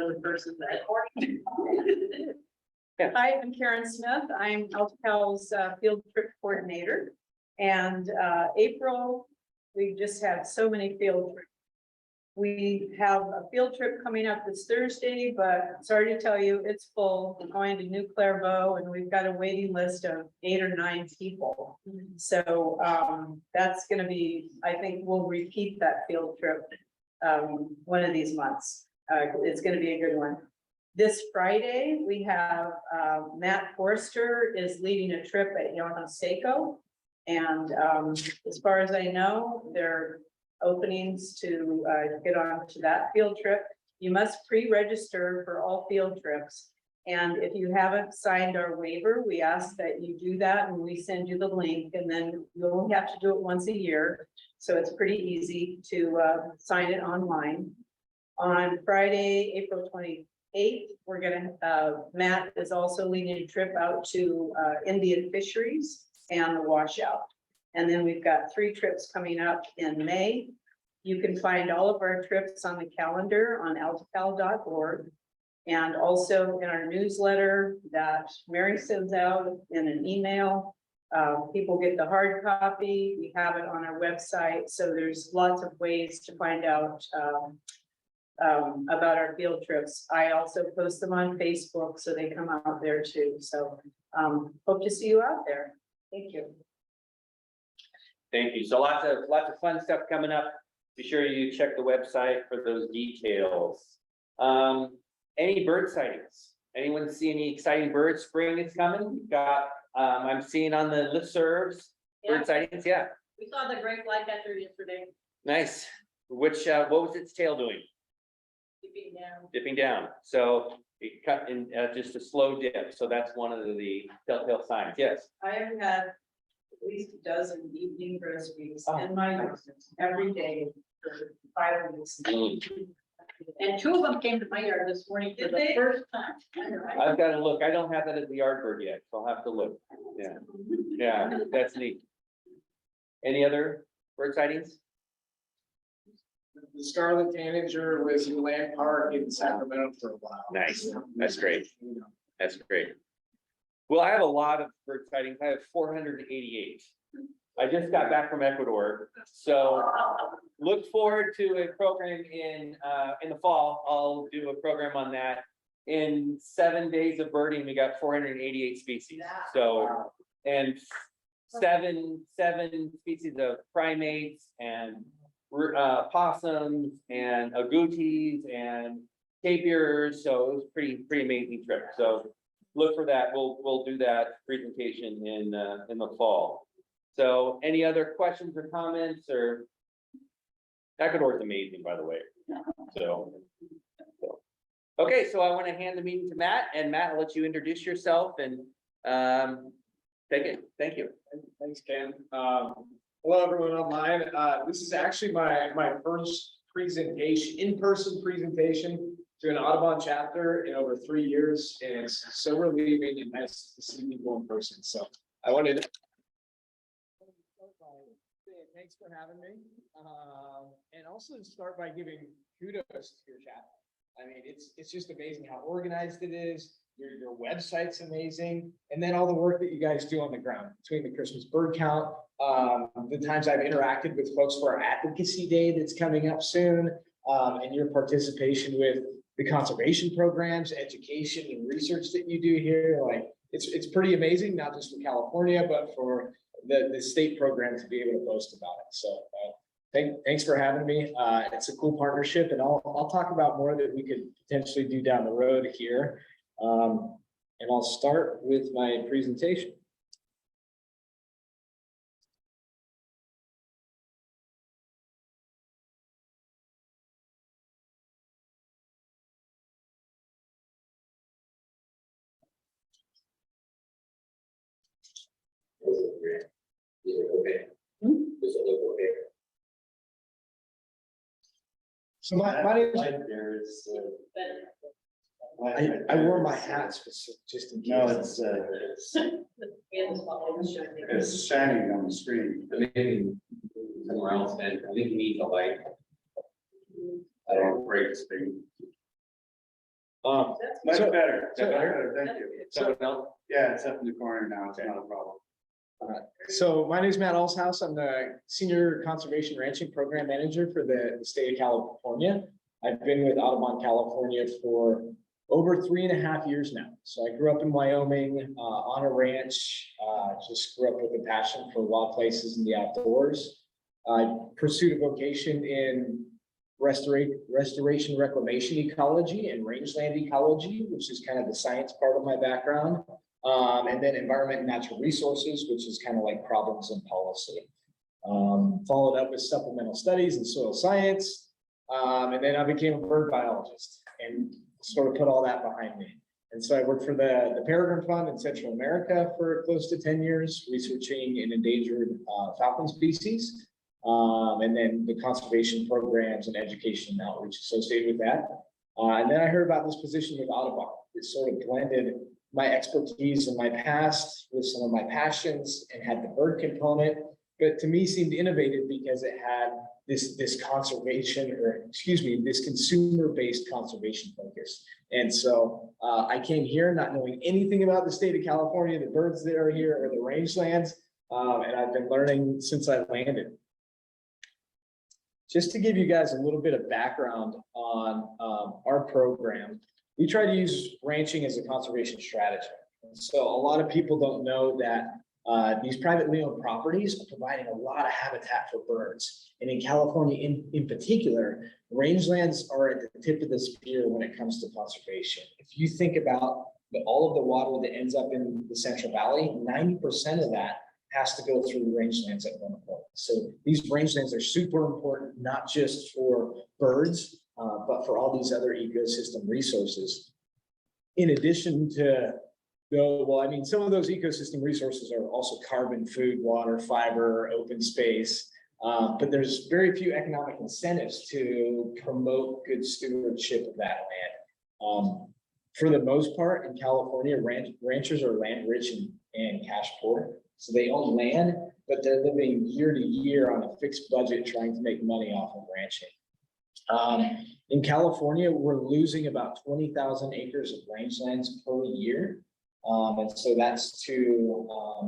the person that. Yeah. Hi, I'm Karen Smith. I'm Altacal's field trip coordinator. And April, we just had so many field trips. We have a field trip coming up this Thursday, but sorry to tell you, it's full. We're going to New Clairvaux and we've got a waiting list of 8 or 9 people. So that's gonna be, I think we'll repeat that field trip one of these months. It's gonna be a good one. This Friday, we have Matt Forster is leading a trip at Yonoseco. And as far as I know, they're openings to get on to that field trip. You must pre-register for all field trips. And if you haven't signed our waiver, we ask that you do that and we send you the link, and then you only have to do it once a year. So it's pretty easy to sign it online. On Friday, April 28th, we're gonna, Matt is also leading a trip out to Indian fisheries and the washout. And then we've got 3 trips coming up in May. You can find all of our trips on the calendar on altacal.org. And also in our newsletter that Mary sends out in an email. People get the hard copy. We have it on our website. So there's lots of ways to find out about our field trips. I also post them on Facebook, so they come out there too. So hope to see you out there. Thank you. Thank you. So lots of fun stuff coming up. Be sure you check the website for those details. Any bird sightings? Anyone see any exciting birds? Spring is coming. We've got, I'm seeing on the listservs, bird sightings. Yeah, We saw the great flycatcher yesterday, nice. Which, what was its tail doing? keeping down. Dipping down. So it cut in just a slow dip. So that's one of the telltale signs. Yes. I have had at least a dozen evening groceries Oh. in my house every day for 5 weeks. Mm. And 2 of them came to my yard this morning for the first time. I know, right? I've got to look. I don't have that as the yard bird yet, so I'll have to look. Yeah, yeah, that's neat. Any other bird sightings? The scarlet tanager was in Land Park in Sacramento for a while. Nice. That's great. That's great. Well, I have a lot of bird sightings. I have 488. I just got back from Ecuador, so look forward to a program in the fall. I'll do a program on that. In 7 days of birding, we got 488 species. So, and seven species of primates and possums and agoutis and tapirs. So it was pretty amazing trip. So look for that. We'll do that presentation in the fall. So any other questions or comments? Or Ecuador is amazing, by the way. So okay, so I want to hand the meeting to Matt, and Matt, I'll let you introduce yourself and take it. Thank you. Thanks, Ken. Hello, everyone online. This is actually my first presentation, in-person presentation to an Audubon chapter in over 3 years, and it's so relieving and nice to see people in person. So I wanted to. Thanks for having me. And also start by giving kudos to your chapter. I mean, it's just amazing how organized it is. Your website's amazing. And then all the work that you guys do on the ground between the Christmas bird count, the times I've interacted with folks for our advocacy day that's coming up soon, and your participation with the conservation programs, education and research that you do here. Like it's pretty amazing, not just for California, but for the state program to be able to boast about it. So thanks for having me. It's a cool partnership, and I'll talk about more that we could potentially do down the road here. And I'll start with my presentation. So my name is. I wore my hat just in case. No, it's shining on the screen. Maybe somewhere else, and I think you need the light. I don't break the screen. Much So- better, Is that better? thank you. Someone else? Yeah, it's up in the corner now, it's not a problem. So my name is Matt Alshouse. I'm the Senior Conservation Ranching Program Manager for the state of California. I've been with Audubon, California for over 3.5 years now. So I grew up in Wyoming on a ranch, just grew up with a passion for wild places and the outdoors. I pursued a vocation in restoration, reclamation ecology and rangeland ecology, which is kind of the science part of my background. And then environment and natural resources, which is kind of like problems and policy. Followed up with supplemental studies in soil science. And then I became a bird biologist and sort of put all that behind me. And so I worked for the Peregrine Fund in Central America for close to 10 years, researching an endangered falcon species. And then the conservation programs and education and outreach associated with that. And then I heard about this position with Audubon. It sort of blended my expertise and my past with some of my passions and had the bird component, but to me seemed innovative because it had this conservation, or excuse me, this consumer-based conservation focus. And so I came here not knowing anything about the state of California, the birds that are here, or the rangelands, and I've been learning since I landed. Just to give you guys a little bit of background on our program, we try to use ranching as a conservation strategy. And so a lot of people don't know that these privately owned properties are providing a lot of habitat for birds. And in California in particular, rangelands are at the tip of the spear when it comes to conservation. If you think about all of the water that ends up in the Central Valley, 90% of that has to go through the rangelands at one point. So these rangelands are super important, not just for birds, but for all these other ecosystem resources. In addition to, well, I mean, some of those ecosystem resources are also carbon, food, water, fiber, open space, but there's very few economic incentives to promote good stewardship of that land. For the most part, in California, ranchers are land rich and cash poor. So they own land, but they're living year to year on a fixed budget trying to make money off of ranching. In California, we're losing about 20,000 acres of rangelands per year. And so that's to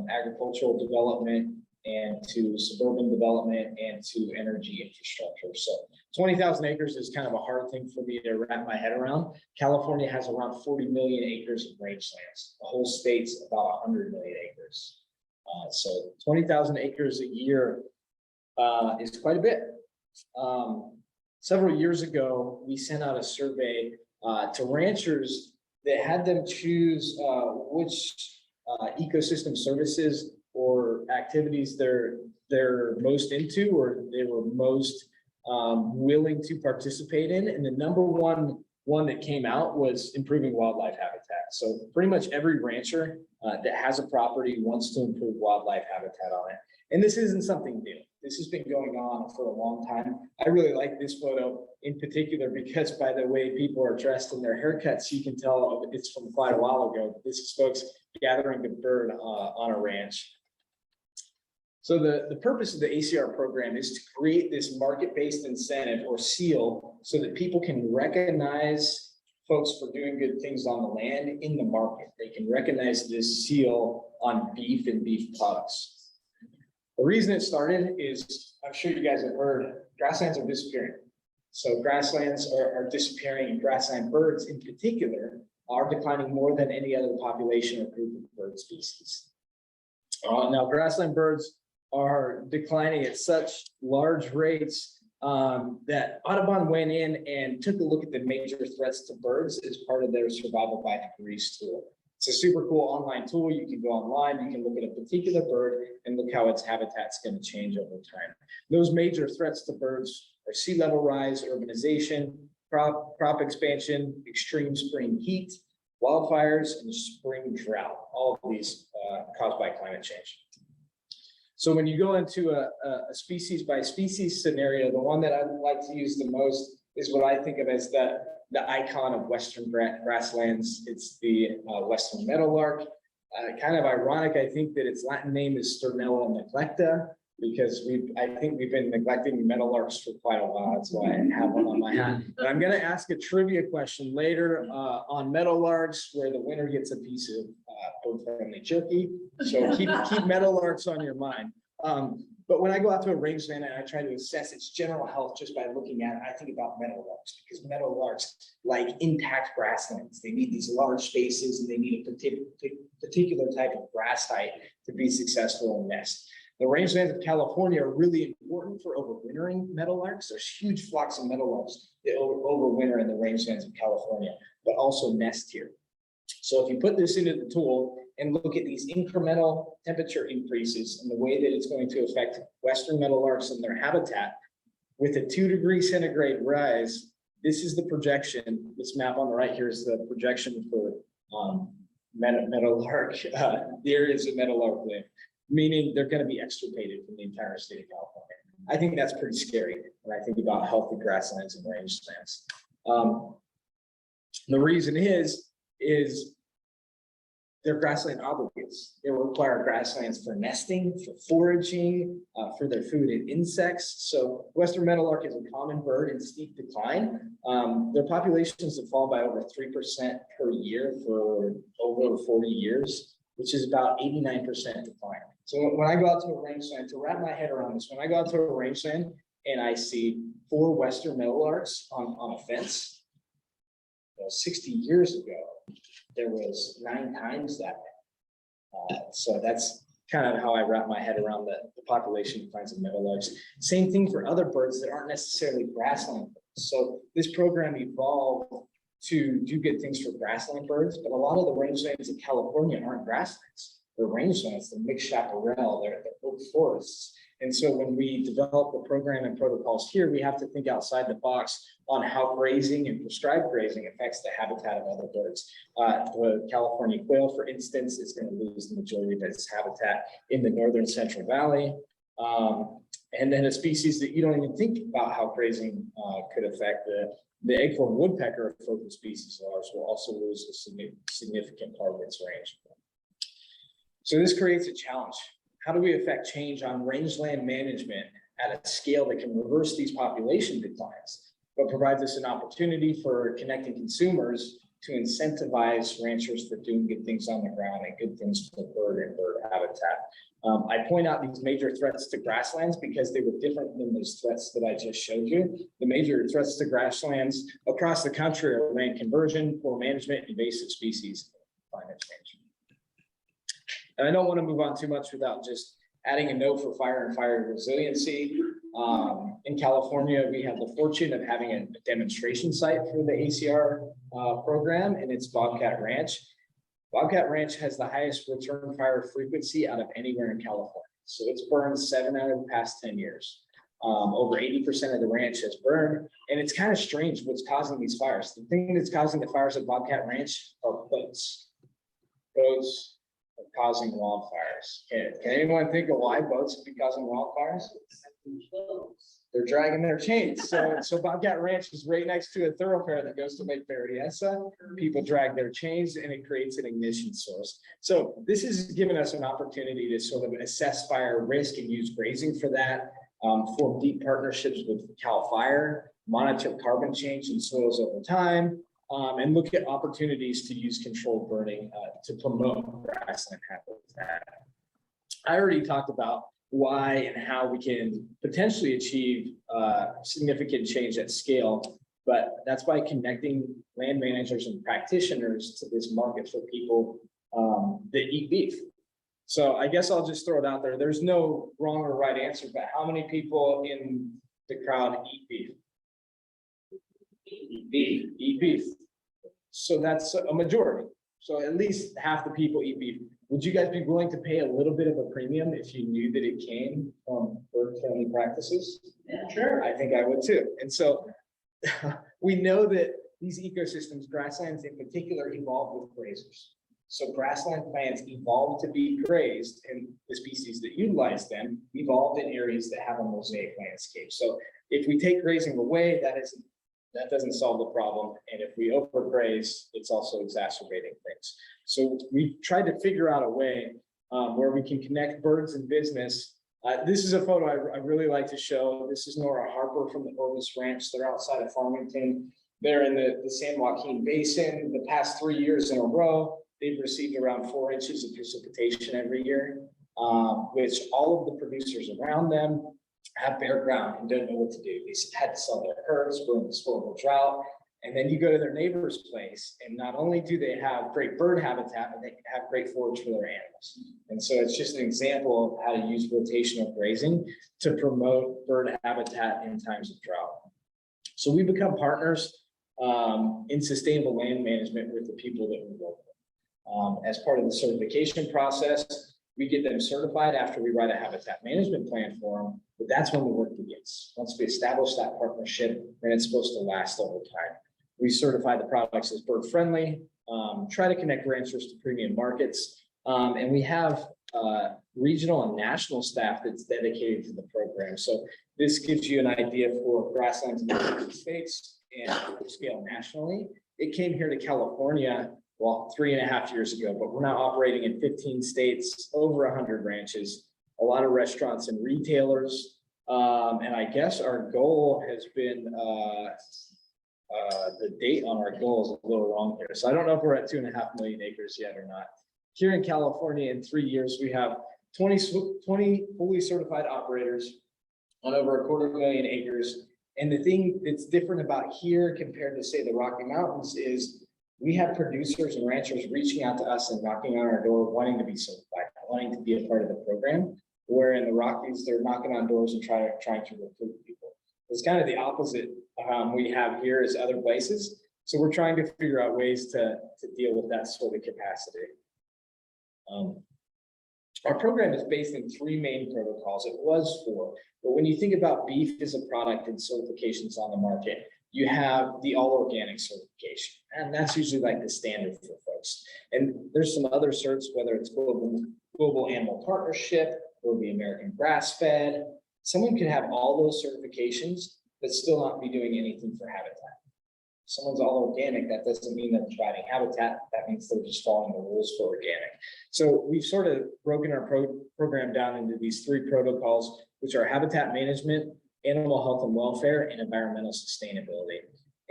agricultural development and to suburban development and to energy infrastructure. So 20,000 acres is kind of a hard thing for me to wrap my head around. California has around 40 million acres of rangelands. The whole state's about 100 million acres. So 20,000 acres a year is quite a bit. Several years ago, we sent out a survey to ranchers that had them choose which ecosystem services or activities they're most into, or they were most willing to participate in. And the number one that came out was improving wildlife habitat. So pretty much every rancher that has a property wants to improve wildlife habitat on it. And this isn't something new. This has been going on for a long time. I really like this photo in particular because by the way people are dressed and their haircuts, you can tell it's from quite a while ago. This is folks gathering the bird on a ranch. So the purpose of the ACR program is to create this market-based incentive or seal so that people can recognize folks for doing good things on the land in the market. They can recognize this seal on beef and beef products. The reason it started is, I'm sure you guys have heard, grasslands are disappearing. So grasslands are disappearing, and grassland birds in particular are declining more than any other population or group of bird species. Now, grassland birds are declining at such large rates that Audubon went in and took a look at the major threats to birds as part of their survival by degrees tool. It's a super cool online tool. You can go online, you can look at a particular bird and look how its habitat's going to change over time. Those major threats to birds are sea level rise, urbanization, crop expansion, extreme spring heat, wildfires, and spring drought, all of these caused by climate change. So when you go into a species by species scenario, the one that I like to use the most is what I think of as the icon of Western grasslands. It's the Western meadowlark. Kind of ironic, I think, that its Latin name is Sternella neglecta, because I think we've been neglecting meadowlarks for quite a while. That's why I have one on my hat. But I'm gonna ask a trivia question later on meadowlarks, where the winner gets a piece of both family jerky. So keep meadowlarks on your mind. But when I go out to a rangeland and I try to assess its general health just by looking at it, I think about meadowlarks, because meadowlarks like intact grasslands. They need these large spaces and they need a particular type of grass height to be successful in nest. The rangelands of California are really important for overwintering meadowlarks. There's huge flocks of meadowlarks that overwinter in the rangelands of California, but also nest here. So if you put this into the tool and look at these incremental temperature increases and the way that it's going to affect Western meadowlarks and their habitat, with a 2 degrees centigrade rise, this is the projection. This map on the right here is the projection for meadowlark. There is a meadowlark live, meaning they're going to be extirpated from the entire state of California. I think that's pretty scary when I think about healthy grasslands and rangelands. The reason is they're grassland obligates. They require grasslands for nesting, for foraging, for their food and insects. So Western meadowlark is a common bird in steep decline. Their populations have fallen by over 3% per year for over 40 years, which is about 89% decline. So when I go out to a rangeland, to wrap my head around this, when I go out to a rangeland and I see 4 Western meadowlarks on a fence, 60 years ago, there was 9 times that many. So that's kind of how I wrap my head around the population declines of meadowlarks. Same thing for other birds that aren't necessarily grassland birds. So this program evolved to do good things for grassland birds, but a lot of the rangelands in California aren't grasslands. They're rangelands, they're mixed chaparral, they're oak forests. And so when we develop the program and protocols here, we have to think outside the box on how grazing and prescribed grazing affects the habitat of other birds. The California quail, for instance, is going to lose the majority of its habitat in the northern Central Valley. And then a species that you don't even think about how grazing could affect the acorn woodpecker, a focal species of ours, will also lose a significant part of its range. So this creates a challenge. How do we affect change on rangeland management at a scale that can reverse these population declines, but provides us an opportunity for connecting consumers to incentivize ranchers for doing good things on the ground and good things for bird and bird habitat? I point out these major threats to grasslands because they were different than those threats that I just showed you. The major threats to grasslands across the country are land conversion, poor management, invasive species, and climate change. And I don't want to move on too much without just adding a note for fire and fire resiliency. In California, we have the fortune of having a demonstration site for the ACR program, and it's Bobcat Ranch. Bobcat Ranch has the highest return fire frequency out of anywhere in California. So it's burned 7 out of the past 10 years. Over 80% of the ranch has burned, and it's kind of strange what's causing these fires. The thing that's causing the fires at Bobcat Ranch are boats. Boats are causing wildfires. Can anyone think of why boats would be causing wildfires? They're dragging their chains. So Bobcat Ranch is right next to a thoroughfare that goes to Lake Berryessa. People drag their chains and it creates an ignition source. So this has given us an opportunity to sort of assess fire risk and use grazing for that, form deep partnerships with Cal Fire, monitor carbon change in soils over time, and look at opportunities to use controlled burning to promote grassland habitat. I already talked about why and how we can potentially achieve significant change at scale, but that's by connecting land managers and practitioners to this market for people that eat beef. So I guess I'll just throw it out there. There's no wrong or right answer, but how many people in the crowd eat beef? Eat beef. So that's a majority. So at least half the people eat beef. Would you guys be willing to pay a little bit of a premium if you knew that it came from bird-friendly practices? Yeah, sure. I think I would too. And so we know that these ecosystems, grasslands in particular, evolved with grazers. So grassland plants evolved to be grazed, and the species that utilize them evolved in areas that have a mosaic landscape. So if we take grazing away, that doesn't solve the problem. And if we overgraze, it's also exacerbating things. So we tried to figure out a way where we can connect birds and business This is a photo I really like to show. This is Nora Harper from the Orvis Ranch. They're outside of Farmington. They're in the San Joaquin Basin. The past 3 years in a row, they've received around 4 inches of precipitation every year, which all of the producers around them have bare ground and don't know what to do. They had to sell their herds, we're in this horrible drought. And then you go to their neighbor's place, and not only do they have great bird habitat, but they have great forage for their animals. And so it's just an example of how to use rotational grazing to promote bird habitat in times of drought. So we become partners in sustainable land management with the people that we work with. As part of the certification process, we get them certified after we write a habitat management plan for them, but that's when the work begins. Once we establish that partnership, then it's supposed to last over time. We certify the products as bird friendly, try to connect ranchers to premium markets, and we have regional and national staff that's dedicated to the program. So this gives you an idea for grasslands in the United States and scale nationally. It came here to California, well, 3.5 years ago, but we're now operating in 15 states, over 100 ranches, a lot of restaurants and retailers. And I guess our goal has been, the date on our goal is a little wrong here. So I don't know if we're at 2.5 million acres yet or not. Here in California, in 3 years, we have 20 fully certified operators on over 250,000 acres. And the thing that's different about here compared to, say, the Rocky Mountains is we have producers and ranchers reaching out to us and knocking on our door, wanting to be certified, wanting to be a part of the program. Where in the Rockies, they're knocking on doors and trying to recruit people. It's kind of the opposite we have here as other places. So we're trying to figure out ways to deal with that sort of capacity. Our program is based in 3 main protocols. It was 4, but when you think about beef as a product and certifications on the market, you have the all organic certification, and that's usually like the standard for folks. And there's some other certs, whether it's global animal partnership or the American grass fed. Someone could have all those certifications, but still not be doing anything for habitat. Someone's all organic, that doesn't mean they're providing habitat. That means they're just following the rules for organic. So we've sort of broken our program down into these 3 protocols, which are habitat management, animal health and welfare, and environmental sustainability.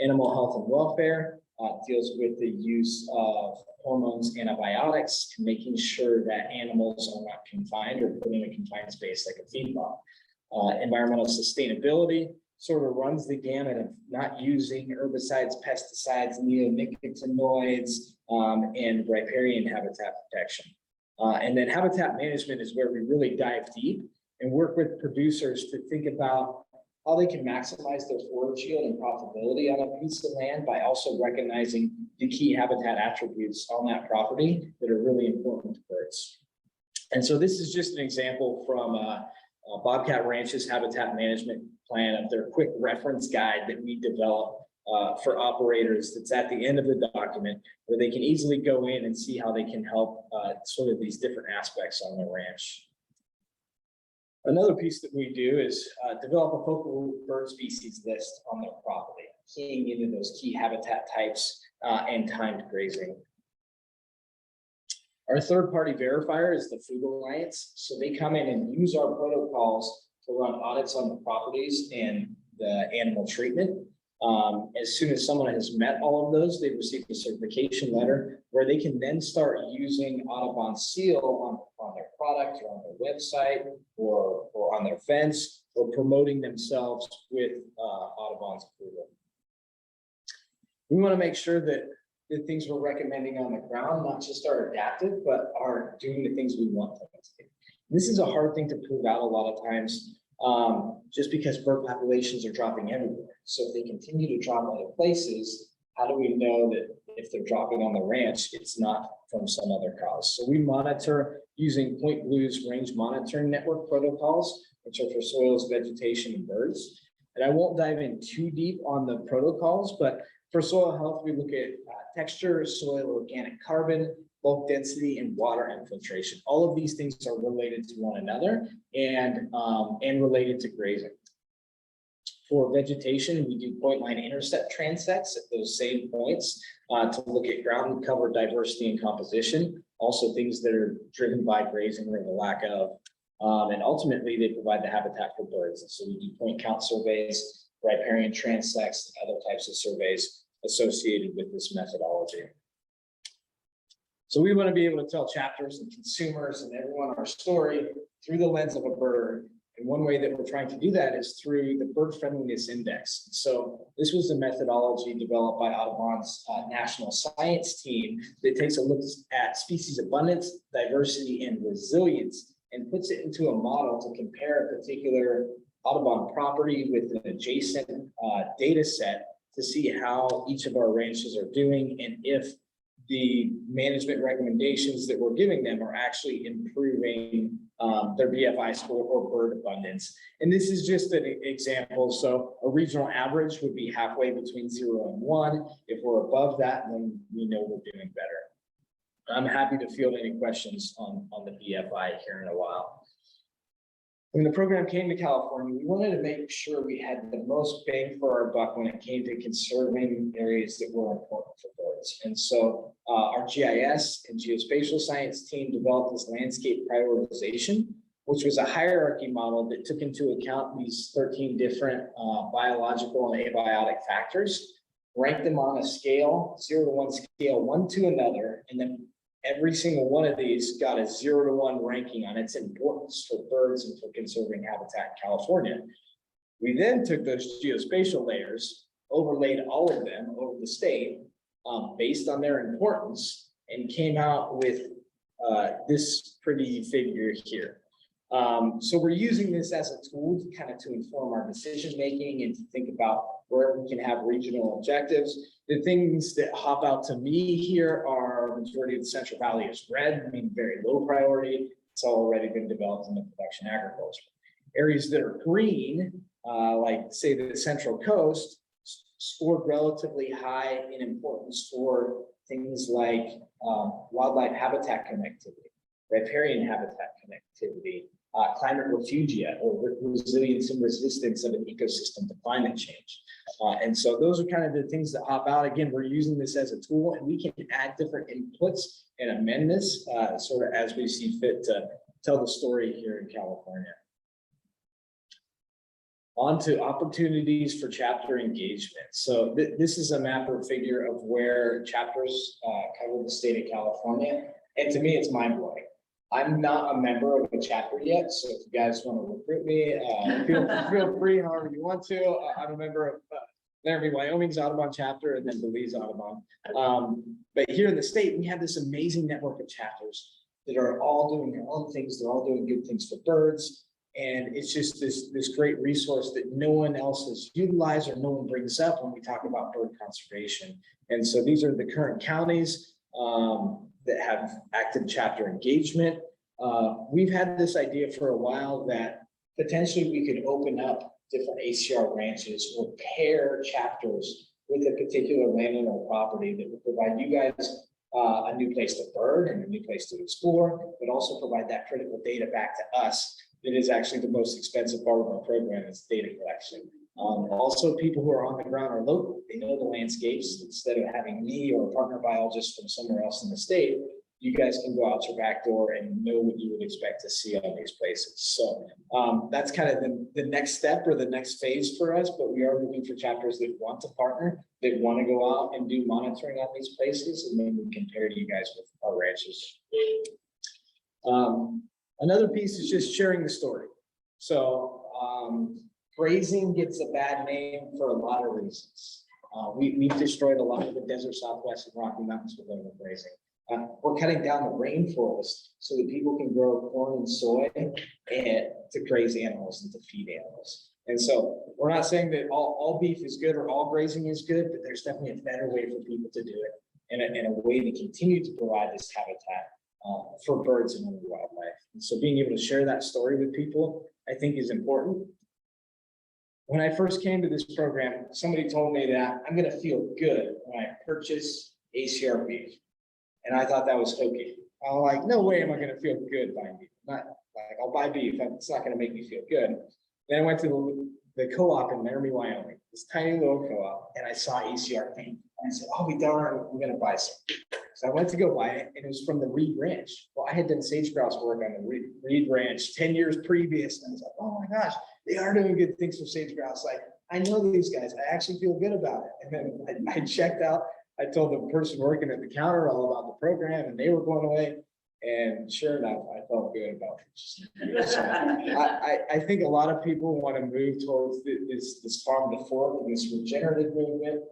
Animal health and welfare deals with the use of hormones, antibiotics, and making sure that animals are not confined or put in a confined space like a feedlot. Environmental sustainability sort of runs the gamut of not using herbicides, pesticides, neonicotinoids, and riparian habitat protection. And then habitat management is where we really dive deep and work with producers to think about how they can maximize their forage yield and profitability on a piece of land by also recognizing the key habitat attributes on that property that are really important to birds. And so this is just an example from Bobcat Ranch's habitat management plan of their quick reference guide that we develop for operators. That's at the end of the document where they can easily go in and see how they can help sort of these different aspects on their ranch. Another piece that we do is develop a focal bird species list on their property, keying into those key habitat types and timed grazing. Our third-party verifier is the Food Alliance. So they come in and use our protocols to run audits on the properties and the animal treatment. As soon as someone has met all of those, they receive a certification letter where they can then start using Audubon seal on their product or on their website or on their fence or promoting themselves with Audubon's approval. We want to make sure that the things we're recommending on the ground, not just are adaptive, but are doing the things we want them to do. This is a hard thing to prove out a lot of times, just because bird populations are dropping everywhere. So if they continue to drop other places, how do we know that if they're dropping on the ranch, it's not from some other cause? So we monitor using Point Blue's range monitoring network protocols, which are for soils, vegetation, and birds. And I won't dive in too deep on the protocols, but for soil health, we look at texture, soil organic carbon, bulk density, and water infiltration. All of these things are related to one another and related to grazing. For vegetation, we do point line intercept transects at those same points to look at ground cover diversity and composition. Also things that are driven by grazing or the lack of. And ultimately, they provide the habitat for birds. And so we do point count surveys, riparian transects, and other types of surveys associated with this methodology. So we want to be able to tell chapters and consumers and everyone our story through the lens of a bird. And one way that we're trying to do that is through the Bird Friendliness Index. So this was a methodology developed by Audubon's national science team that takes a look at species abundance, diversity, and resilience, and puts it into a model to compare a particular Audubon property with an adjacent data set to see how each of our ranches are doing and if the management recommendations that we're giving them are actually improving their BFI score or bird abundance. And this is just an example. So a regional average would be halfway between 0 and 1. If we're above that, then we know we're doing better. I'm happy to field any questions on the BFI here in a while. When the program came to California, we wanted to make sure we had the most bang for our buck when it came to conserving areas that were important for birds. And so our GIS and geospatial science team developed this landscape prioritization, which was a hierarchy model that took into account these 13 different biological and abiotic factors, ranked them on a scale, 0 to 1 scale, one to another, and then every single one of these got a 0 to 1 ranking on its importance for birds and for conserving habitat in California. We then took those geospatial layers, overlaid all of them over the state based on their importance, and came out with this pretty figure here. So we're using this as a tool to kind of to inform our decision making and to think about where we can have regional objectives. The things that hop out to me here are majority of the Central Valley is red, meaning very low priority. It's already been developed in the production agriculture. Areas that are green, like say the Central Coast, scored relatively high in importance for things like wildlife habitat connectivity, riparian habitat connectivity, climate refugia or resilience and resistance of an ecosystem to climate change. And so those are kind of the things that hop out. Again, we're using this as a tool and we can add different inputs and amend this sort of as we see fit to tell the story here in California. On to opportunities for chapter engagement. So this is a map or figure of where chapters cover the state of California. And to me, it's mind blowing. I'm not a member of a chapter yet, so if you guys want to recruit me, feel free however you want to. I'm a member of Laramie, Wyoming's Audubon chapter, and then Belize Audubon. But here in the state, we have this amazing network of chapters that are all doing their own things. They're all doing good things for birds, and it's just this great resource that no one else has utilized or no one brings up when we talk about bird conservation. And so these are the current counties that have active chapter engagement. We've had this idea for a while that potentially we could open up different ACR ranches or pair chapters with a particular landowner or property that would provide you guys a new place to bird and a new place to explore, but also provide that critical data back to us. That is actually the most expensive part of our program is data collection. Also, people who are on the ground are local. They know the landscapes. Instead of having me or a partner biologist from somewhere else in the state, you guys can go out your back door and know what you would expect to see on these places. So that's kind of the next step or the next phase for us, but we are looking for chapters that want to partner, that want to go out and do monitoring on these places, and then we can pair you guys with our ranches. Another piece is just sharing the story. So grazing gets a bad name for a lot of reasons. We've destroyed a lot of the desert Southwest and Rocky Mountains with overgrazing. We're cutting down the rainforest so that people can grow corn and soy and to graze animals and to feed animals. And so we're not saying that all beef is good or all grazing is good, but there's definitely a better way for people to do it and a way to continue to provide this habitat for birds and other wildlife. And so being able to share that story with people, I think is important. When I first came to this program, somebody told me that I'm going to feel good when I purchase ACR beef. And I thought that was hokey. I'm like, no way am I going to feel good buying beef. Not like I'll buy beef. It's not going to make me feel good. Then I went to the co-op in Laramie, Wyoming, this tiny little co-op, and I saw ACR beef. And I said, I'll be darned, I'm going to buy some. because I went to go buy it and it was from the Reed Ranch. Well, I had done sage grouse work on the Reed Ranch 10 years previous. And I was like, oh my gosh, they are doing good things for sage grouse. Like, I know these guys, I actually feel good about it. And then I checked out, I told the person working at the counter all about the program and they were blown away. And sure enough, I felt good about it. So I think a lot of people want to move towards this farm to fork and this regenerative movement.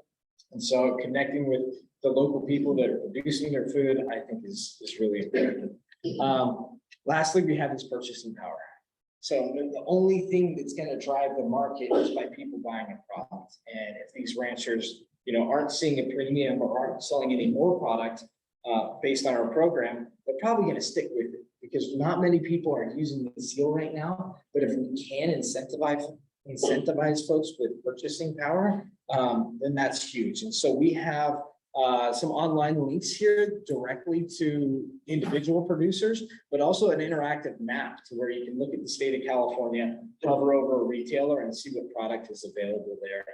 And so connecting with the local people that are producing their food, I think is really important. Lastly, we have this purchasing power. So the only thing that's going to drive the market is by people buying a product. And if these ranchers, aren't seeing a premium or aren't selling any more product based on our program, they're probably going to stick with it because not many people are using the seal right now. But if we can incentivize folks with purchasing power, then that's huge. And so we have some online links here directly to individual producers, but also an interactive map to where you can look at the state of California, hover over a retailer and see what product is available there.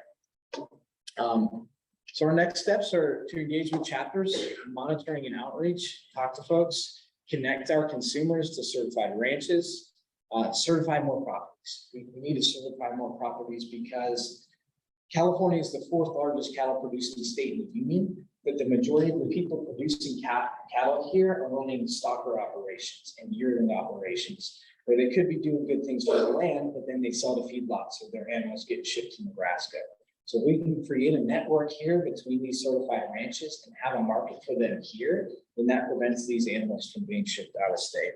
So our next steps are to engage with chapters, monitoring and outreach, talk to folks, connect our consumers to certified ranches, certify more properties. We need to certify more properties because California is the 4th largest cattle producing state in the union, but the majority of the people producing cattle here are running stocker operations and yearling operations, where they could be doing good things for the land, but then they sell to feedlots so their animals get shipped to Nebraska. So we can create a network here between these certified ranches and have a market for them here, then that prevents these animals from being shipped out of state.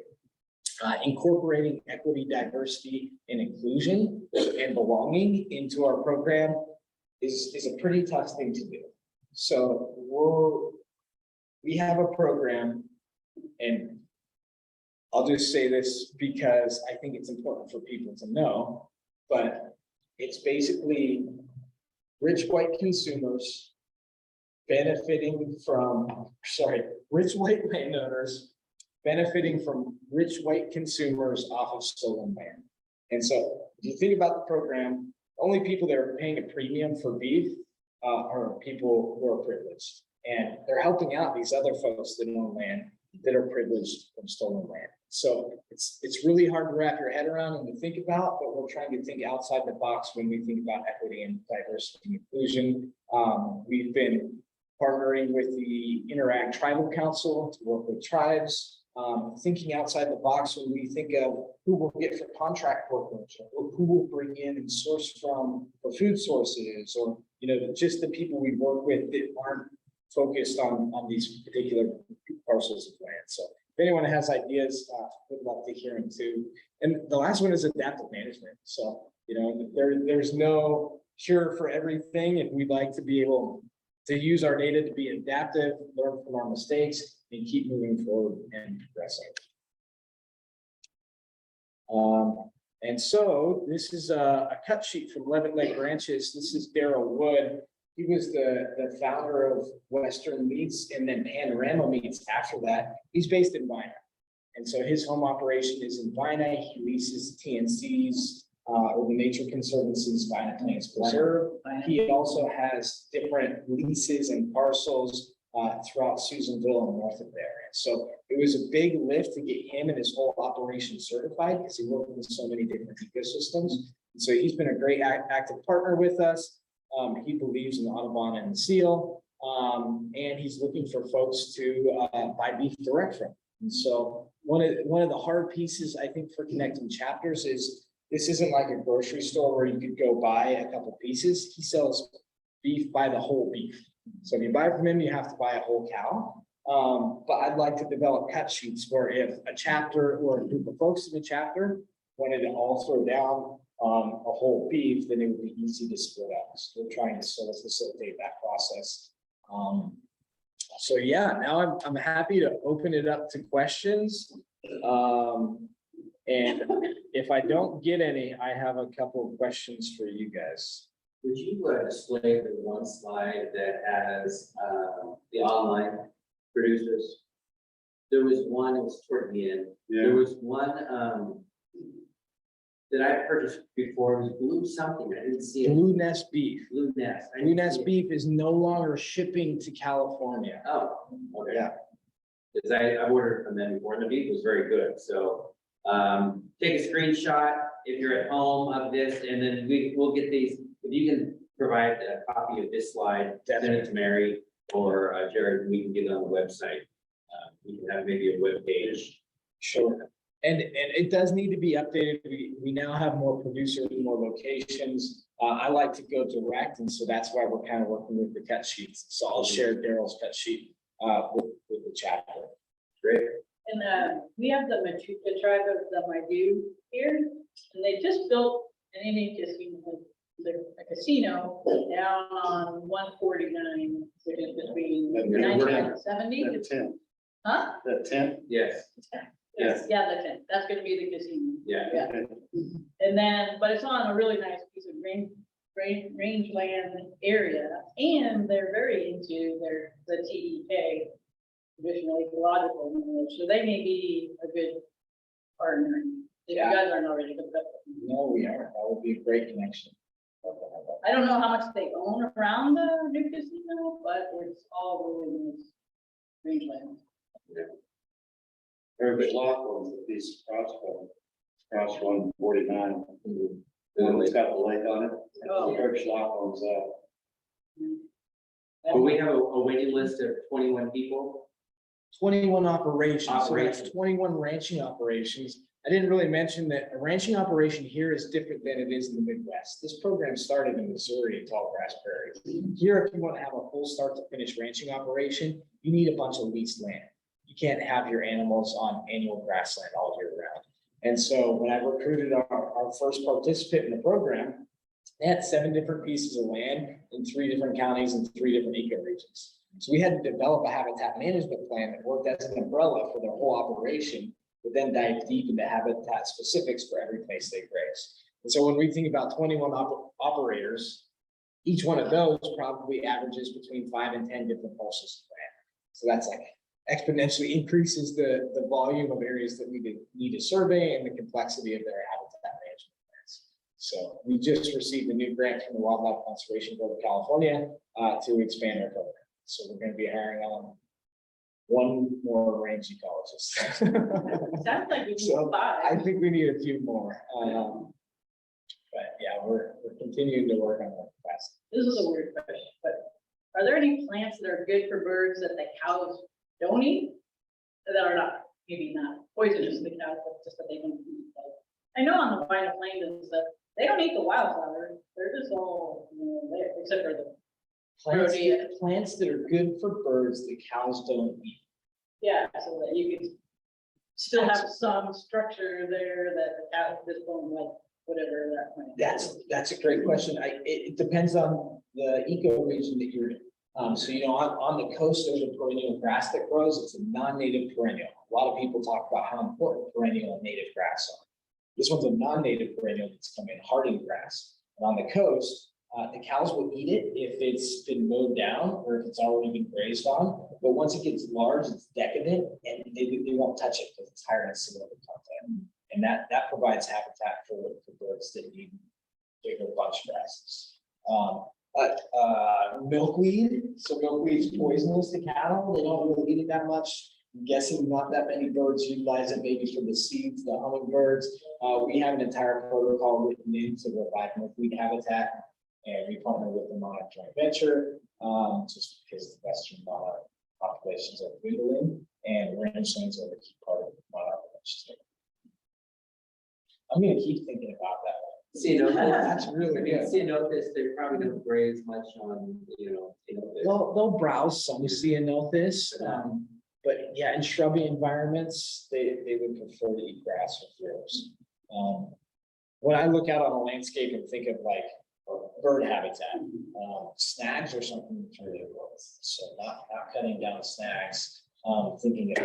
Incorporating equity, diversity, and inclusion and belonging into our program is a pretty tough thing to do. So we have a program, and I'll just say this because I think it's important for people to know, but it's basically rich white consumers benefiting from, rich white landowners benefiting from rich white consumers off of stolen land. And so if you think about the program, the only people that are paying a premium for beef are people who are privileged. And they're helping out these other folks that own land that are privileged from stolen land. So it's really hard to wrap your head around and to think about, but we're trying to think outside the box when we think about equity and diversity and inclusion. We've been partnering with the Interact Tribal Council to work with tribes, thinking outside the box when we think of who we'll get for contract workers, or who we'll bring in and source from for food sources, or just the people we work with that aren't focused on these particular parcels of land. So if anyone has ideas, we'd love to hear them too. And the last one is adaptive management. So, there's no cure for everything, and we'd like to be able to use our data to be adaptive, learn from our mistakes, and keep moving forward and progressing. And so this is a cut sheet from 11 Lake Ranches. This is Daryl Wood. He was the founder of Western Meats and then Panorama Meats after that. He's based in Vina. And so his home operation is in Vina. He leases TNCs or the Nature Conservancy's Vina Plants Preserve. He also has different leases and parcels throughout Susanville and north of there. And so it was a big lift to get him and his whole operation certified because he worked with so many different ecosystems. And so he's been a great active partner with us. He believes in the Audubon and the seal, and he's looking for folks to buy beef direct from. And so one of the hard pieces I think for connecting chapters is this isn't like a grocery store where you could go buy a couple pieces. He sells beef by the whole beef. So if you buy from him, you have to buy a whole cow. But I'd like to develop cut sheets where if a chapter or a group of folks in the chapter wanted to all throw down a whole beef, then it would be easy to split up. So we're trying to sort of facilitate that process. So yeah, now I'm happy to open it up to questions. And if I don't get any, I have a couple of questions for you guys. Would you display the one slide that has the online producers? There was one, it was toward the end. Yeah. There was one that I purchased before, it was Blue something, I didn't see it. Blue Nest Beef. Blue Nest. I Blue didn't Nest see it. Beef is no longer shipping to California. Oh, okay. Yeah, because I've ordered from them before, and the beef was very good, so. Take a screenshot if you're at home of this, and then we'll get these, if you can provide a copy of this slide, send it to Mary or Jared, we can get it on the website. We can have maybe a web page. Sure. And it does need to be updated. We now have more producers, more locations. I like to go direct, and so that's why we're kind of working with the cut sheets. So I'll share Daryl's cut sheet with the chapter. Great. And we have the Machuca tribe of the Maidu here, and they just built an a casino down on 149, which is between That good 90 word. and 70. That tent, Huh? that tent. Yes, yes, Yeah, that's it. That's gonna be the casino. yeah. Yeah. And then, but it's on a really nice piece of rangeland area, and they're very into the TEK, traditional ecological knowledge, so they may be a good partner. If you guys aren't already hooked up. No, we aren't. That would be a great connection. I don't know how much they own around the new casino, but it's all really nice rangeland. There's Locklands, a piece across 149. It's got the lake on it. Oh. There's Locklands, But we have a waiting list of 21 people. 21 operations, so that's Operations. 21 ranching operations. I didn't really mention that a ranching operation here is different than it is in the Midwest. This program started in Missouri in tall grass prairie. Here, if you want to have a full start to finish ranching operation, you need a bunch of leased land. You can't have your animals on annual grassland all year round. And so when I recruited our first participant in the program, they had 7 different pieces of land in 3 different counties and 3 different ecoregions. So we had to develop a habitat management plan that worked as an umbrella for their whole operation, but then dive deep into habitat specifics for every place they graze. And so when we think about 21 operators, each one of those probably averages between 5 and 10 different parcels of land. So that's like exponentially increases the volume of areas that we need to survey and the complexity of their habitat management plans. So we just received a new grant from the Wildlife Conservation Board of California to expand our program. So we're going to be hiring on 1 more range ecologist. Sounds like we need So, 5. I think we need a few more. But yeah, we're continuing to work on that fast. This is a weird question, but are there any plants that are good for birds that the cows don't eat? That are not, maybe not poisonous to the cows, but just that they don't eat? Like, I know on the Vine Plains and stuff, they don't eat the wildflowers. They're just all, there, except for the, Plants that are good for birds that cows don't eat. yeah, so that you can still have some structure there that the cows just don't like, whatever that plant. That's a great question. It depends on the ecoregion that you're in. So, on the coast, there's a perennial grass that grows. It's a non-native perennial. A lot of people talk about how important perennial and native grass are. This one's a non-native perennial that's come in, hardy grass. And on the coast, the cows will eat it if it's been mowed down or if it's already been grazed on. But once it gets large, it's decadent, and they won't touch it because it's higher in silica content. And that provides habitat for birds that need bigger bunch grasses. But milkweed, so milkweed's poisonous to cattle. They don't really eat it that much. I'm guessing not that many birds utilize it, maybe for the seeds, the hummingbirds. We have an entire protocol written in to provide milkweed habitat, and we partner with them on a joint venture, just because the western monarch populations are dwindling, and rangelands are the key part of the monarch population. I'm gonna keep thinking about that one. See, no, That's really good. see, notice they probably don't graze much on, They'll browse some ceanothus, but yeah, in shrubby environments, they would prefer to eat grass or flowers. When I look out on a landscape and think of like bird habitat, snags or something that's really important. So not cutting down snags, thinking of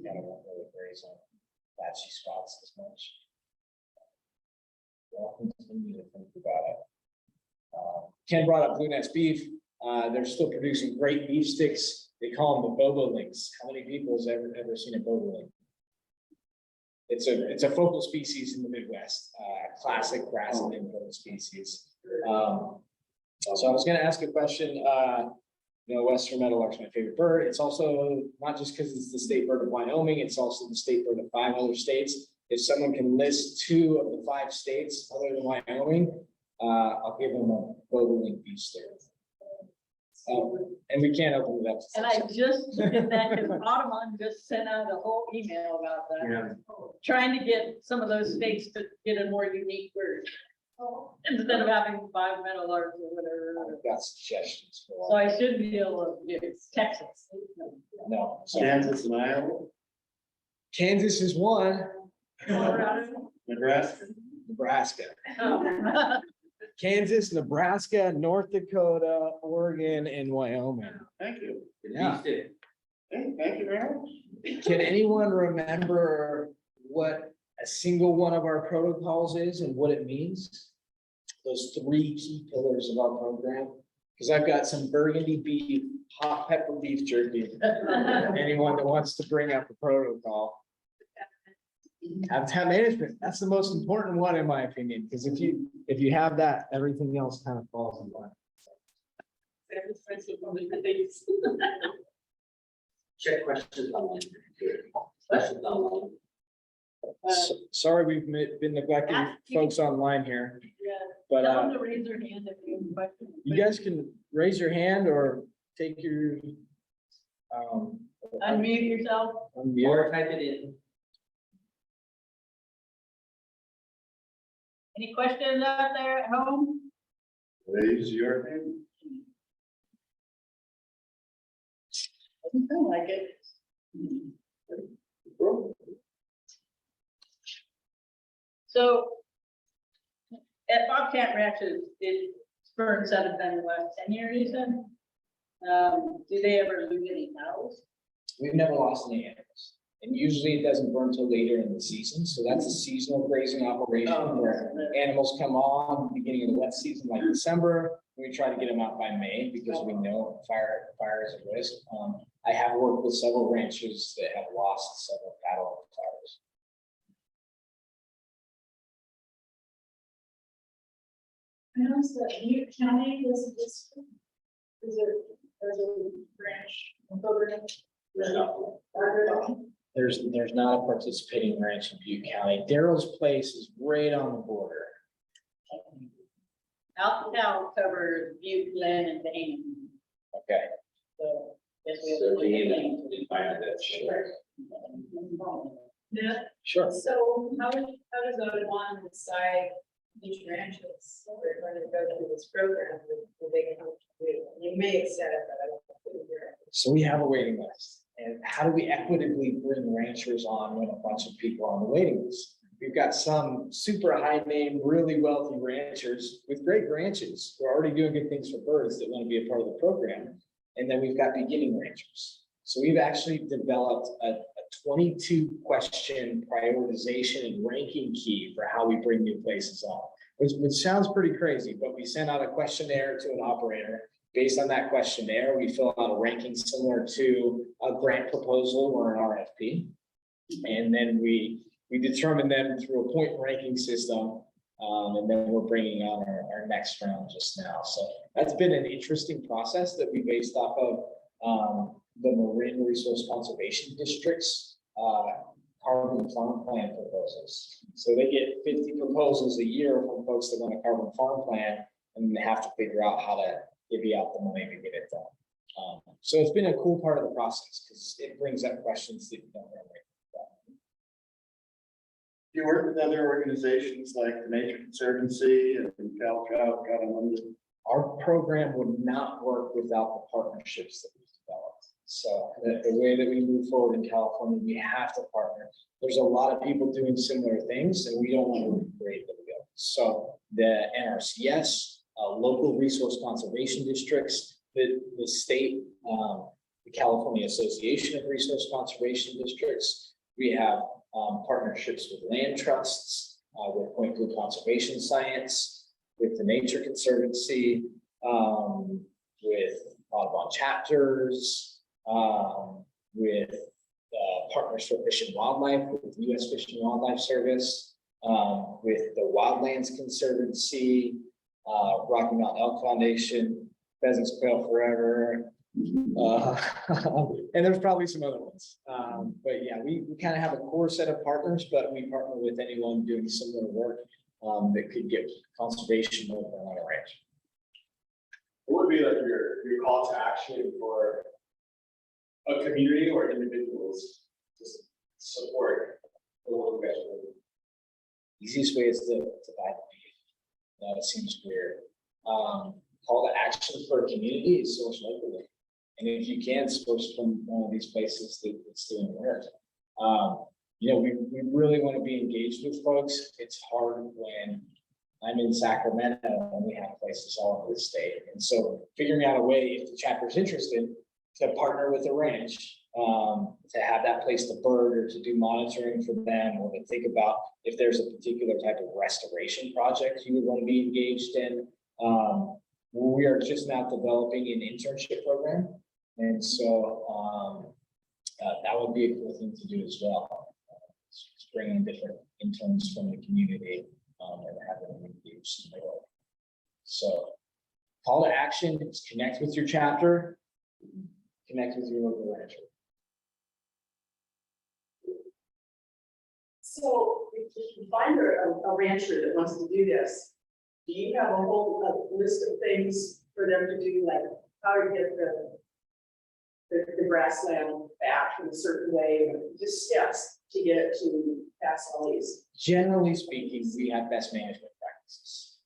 that won't really graze on patchy spots as much. We'll continue to think about it. Ken brought up Blue Nest beef. They're still producing great beef sticks. They call them the bobolinks. How many people has ever seen a bobolink? It's a focal species in the Midwest, classic grassland import species. So I was gonna ask a question, western meadowlark's my favorite bird. It's also not just because it's the state bird of Wyoming, it's also the state bird of 5 other states. If someone can list 2 of the 5 states other than Wyoming, I'll give them a global link beach there. And we can't open it up. to And I just did that because Audubon just sent out a whole email about that. Yeah. Trying to get some of those states to get a more unique bird. Instead of having 5 meadowlarks or whatever. I've got suggestions for So I should be able to, it's Texas. no. So Kansas and Iowa, Kansas is one, Colorado. Nebraska. Nebraska. Oh. Kansas, Nebraska, North Dakota, Oregon, and Wyoming. Thank you. Yeah. Hey, thank you very much. Can anyone remember what a single one of our protocols is and what it means? Those 3 key pillars of our program? Because I've got some burgundy beef, hot pepper beef jerky. Anyone that wants to bring up a protocol. Habitat management, that's the most important one in my opinion, because if you have that, everything else kind of falls in line. Check questions online. Questions online. Sorry, we've been neglecting folks online here, Yeah, but tell them to raise their hand if you have a question. you guys can raise your hand or take your Unmute yourself. unmute. Or type it in. Any questions out there at home? Raise your hand. Doesn't sound like it. So at Bobcat Ranches, it burned 7 times in the last 10 years, you said? Do they ever lose any cows? We've never lost any animals. And usually it doesn't burn till later in the season, so that's a seasonal grazing operation where animals come on beginning of the wet season, like December. We try to get them out by May because we know fire is a risk. I have worked with several ranchers that have lost several cattle and fires. I noticed that Butte County was a district. Is there's a branch program? There's not a participating ranch in Butte County. Daryl's place is right on the border. Altacal covers Butte, Glen, and Banning. Okay. So. Yes, we have. So we need to find out that. Yeah, Sure. So how does Audubon decide which ranches are going to go through this program? Will they come to you? You may have said it, but I don't know. So we have a waiting list. And how do we equitably bring ranchers on when a bunch of people are on the waiting list? We've got some super high name, really wealthy ranchers with great ranches who are already doing good things for birds that want to be a part of the program. And then we've got beginning ranchers. So we've actually developed a 22 question prioritization and ranking key for how we bring new places on, which sounds pretty crazy, but we send out a questionnaire to an operator. Based on that questionnaire, we fill out a ranking similar to a grant proposal or an RFP. And then we determine them through a point ranking system. And then we're bringing on our next round just now. So that's been an interesting process that we based off of the Marine Resource Conservation District's carbon farm plan proposals. So they get 50 proposals a year from folks that want a carbon farm plan, and they have to figure out how to divvy out the money to get it done. So it's been a cool part of the process because it brings up questions that you don't really. You work with other organizations like the Nature Conservancy and Cal Trout, got them under. Our program would not work without the partnerships that we've developed. So the way that we move forward in California, we have to partner. There's a lot of people doing similar things and we don't want to create the wheel. So the NRCS, local resource conservation districts, the state, the California Association of Resource Conservation Districts, we have partnerships with land trusts, with Point Blue Conservation Science, with the Nature Conservancy, with Audubon chapters, with Partners for Fish and Wildlife, with the U.S. Fish and Wildlife Service, with the Wildlands Conservancy, Rocky Mountain Elk Foundation, Pheasants Quail Forever. And there's probably some other ones. But yeah, we kind of have a core set of partners, but we partner with anyone doing similar work that could get conservation work on a ranch. What would be like your call to action for a community or individuals to support the local vegetable? Easiest way is to buy the beef. It seems weird. Call to action for a community is source locally. And if you can source from one of these places that's doing work. You know, we really want to be engaged with folks. It's hard when I'm in Sacramento and we have places all over the state. And so figuring out a way, if the chapter is interested, to partner with a ranch, to have that place to bird or to do monitoring for them, or to think about if there's a particular type of restoration project you would want to be engaged in. We are just now developing an internship program. And so that would be a cool thing to do as well. Just bring in different interns from the community and have them engaged in the work. So call to action is connect with your chapter, connect with your local rancher. So if you find a rancher that wants to do this, do you have a whole list of things for them to do, like how to get the grassland back in a certain way, just steps to get it to pass all these? Generally speaking, we have best management practices.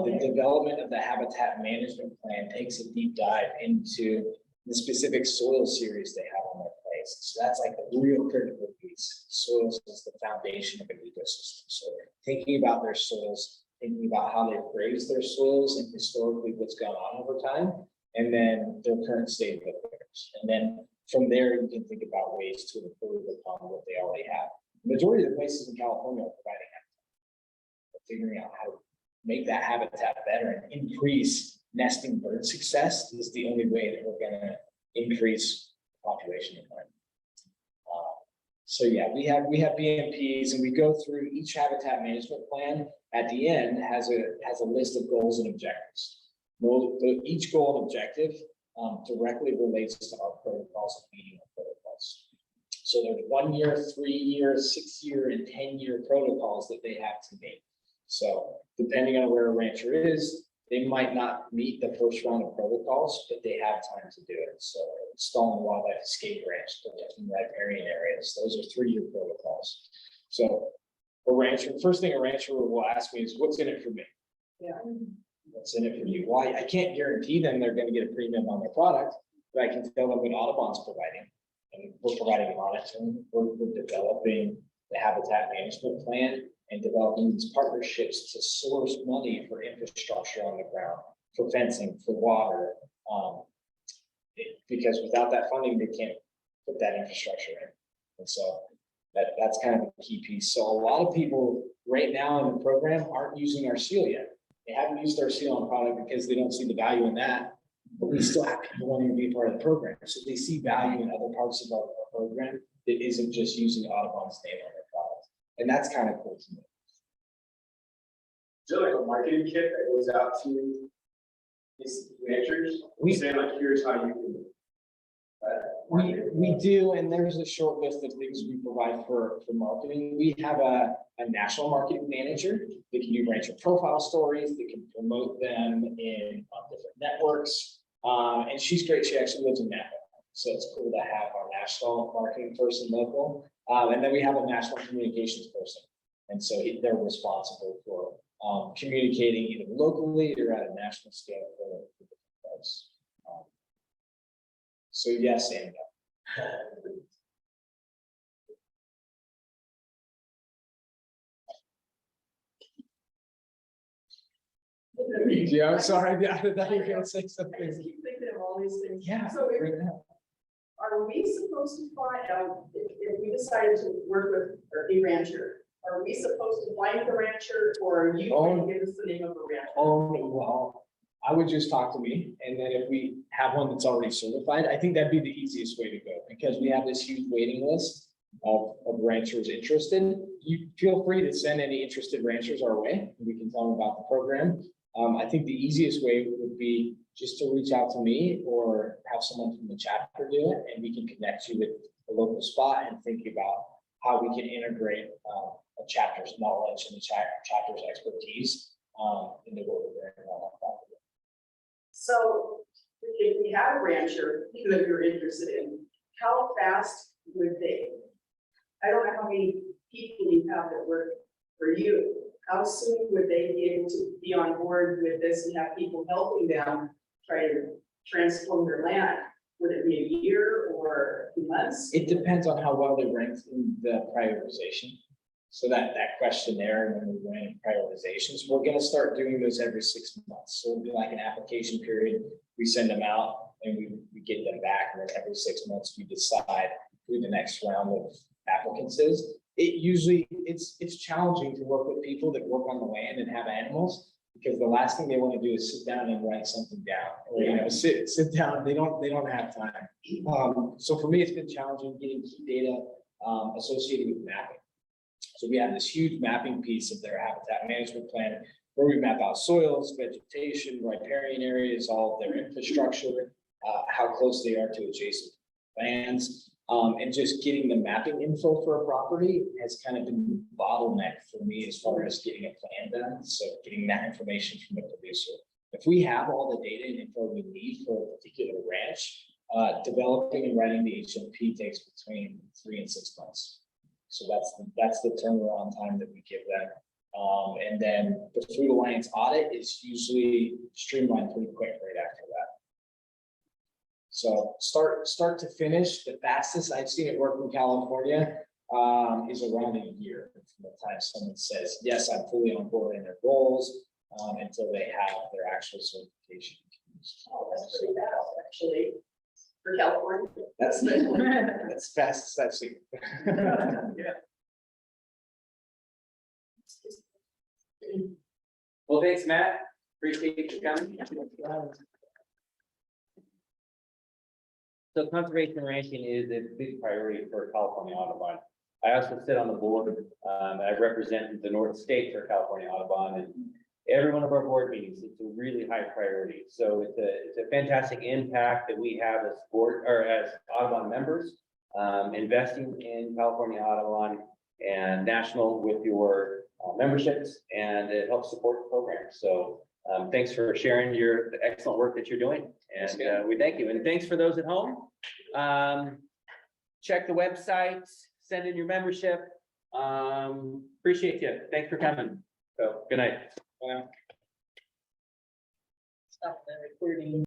The development of the habitat management plan takes a deep dive into the specific soil series they have on their place. So that's like the real critical piece. Soils is the foundation of an ecosystem. So thinking about their soils, thinking about how they've grazed their soils and historically what's gone on over time, and then their current state of affairs. And then from there, you can think about ways to improve upon what they already have. The majority of the places in California are providing habitat. But figuring out how to make that habitat better and increase nesting bird success is the only way that we're going to increase population. So yeah, we have BMPs, and we go through each habitat management plan. At the end has a list of goals and objectives. Each goal and objective directly relates to our protocols and meeting our protocols. So there's 1 year, 3 year, 6 year, and 10-year protocols that they have to meet. So depending on where a rancher is, they might not meet the first round of protocols, but they have time to do it. So installing wildlife escape ramps, protecting riparian areas, those are 3-year protocols. So a rancher, first thing a rancher will ask me is, what's in it for me? Yeah. What's in it for you? Why? I can't guarantee them they're going to get a premium on their product, but I can tell them what Audubon's providing. And we're providing monitoring, we're developing the habitat management plan and developing these partnerships to source money for infrastructure on the ground, for fencing, for water. Because without that funding, they can't put that infrastructure in. And so that's kind of a key piece. So a lot of people right now in the program aren't using our seal yet. They haven't used our seal on product because they don't see the value in that, but we still have people wanting to be part of the program. So they see value in other parts of our program that isn't just using Audubon's name on their product. And that's kind of cool to me. Is there like a marketing kit that goes out to these ranchers? We say like, here's how you can. We do, and there's a short list of things we provide for marketing. We have a national marketing manager that can do rancher profile stories, that can promote them in different networks. And she's great. She actually lives in Napa. So it's cool to have our national marketing person local. And then we have a national communications person. And so they're responsible for communicating either locally or at a national scale for different folks. So yes, and no. Yeah, I'm sorry. I thought you were going to say I something. just keep thinking of all these things. Yeah. So bring it up. are we supposed to find out, if we decided to work with a rancher, are we supposed to find the rancher, or are you going to give us the name of a rancher? Oh, well, I would just talk to me, and then if we have one that's already certified, I think that'd be the easiest way to go, because we have this huge waiting list of ranchers interested. You feel free to send any interested ranchers our way, and we can tell them about the program. I think the easiest way would be just to reach out to me or have someone from the chapter do it, and we can connect you with a local spot and think about how we can integrate a chapter's knowledge and the chapter's expertise into what we're doing on our property. So if we had a rancher that you're interested in, how fast would they? I don't know how many people you have that work for you. How soon would they be able to be on board with this and have people helping them try to transform their land? Would it be a year or a few months? It depends on how well they ranked in the prioritization. So that questionnaire, when we ran prioritizations, we're gonna start doing those every 6 months. So it'll be like an application period. We send them out and we get them back, and then every 6 months we decide who the next round of applicants is. It usually, it's challenging to work with people that work on the land and have animals, because the last thing they want to do is sit down and write something down, or, you know, sit down. They don't have time. So for me, it's been challenging getting key data associated with mapping. So we have this huge mapping piece of their habitat management plan where we map out soils, vegetation, riparian areas, all of their infrastructure, how close they are to adjacent lands. And just getting the mapping info for a property has kind of been the bottleneck for me as far as getting a plan done. So getting that information from the producer. If we have all the data and info we need for a particular ranch, developing and writing the HMP takes between 3 and 6 months. So that's the turnaround time that we give them. And then the Food Alliance audit is usually streamlined pretty quick right after that. So start to finish, the fastest I've seen it work in California is around a year from the time someone says, yes, I'm fully on board in their goals, until they have their actual certification. Oh, that's pretty fast, actually, for California. That's fast as I've seen. Well, thanks, Matt. Appreciate you coming. So conservation ranching is a big priority for California Audubon. I also sit on the board, I represent the North States for California Audubon, and every one of our board meetings, it's a really high priority. So it's a fantastic impact that we have as board, or as Audubon members, investing in California Audubon and national with your memberships, and it helps support the program. So thanks for sharing the excellent work that you're doing, and we thank you. And thanks for those at home. Check the website, send in your membership. Appreciate you. Thanks for coming. So good night. Stop the recording.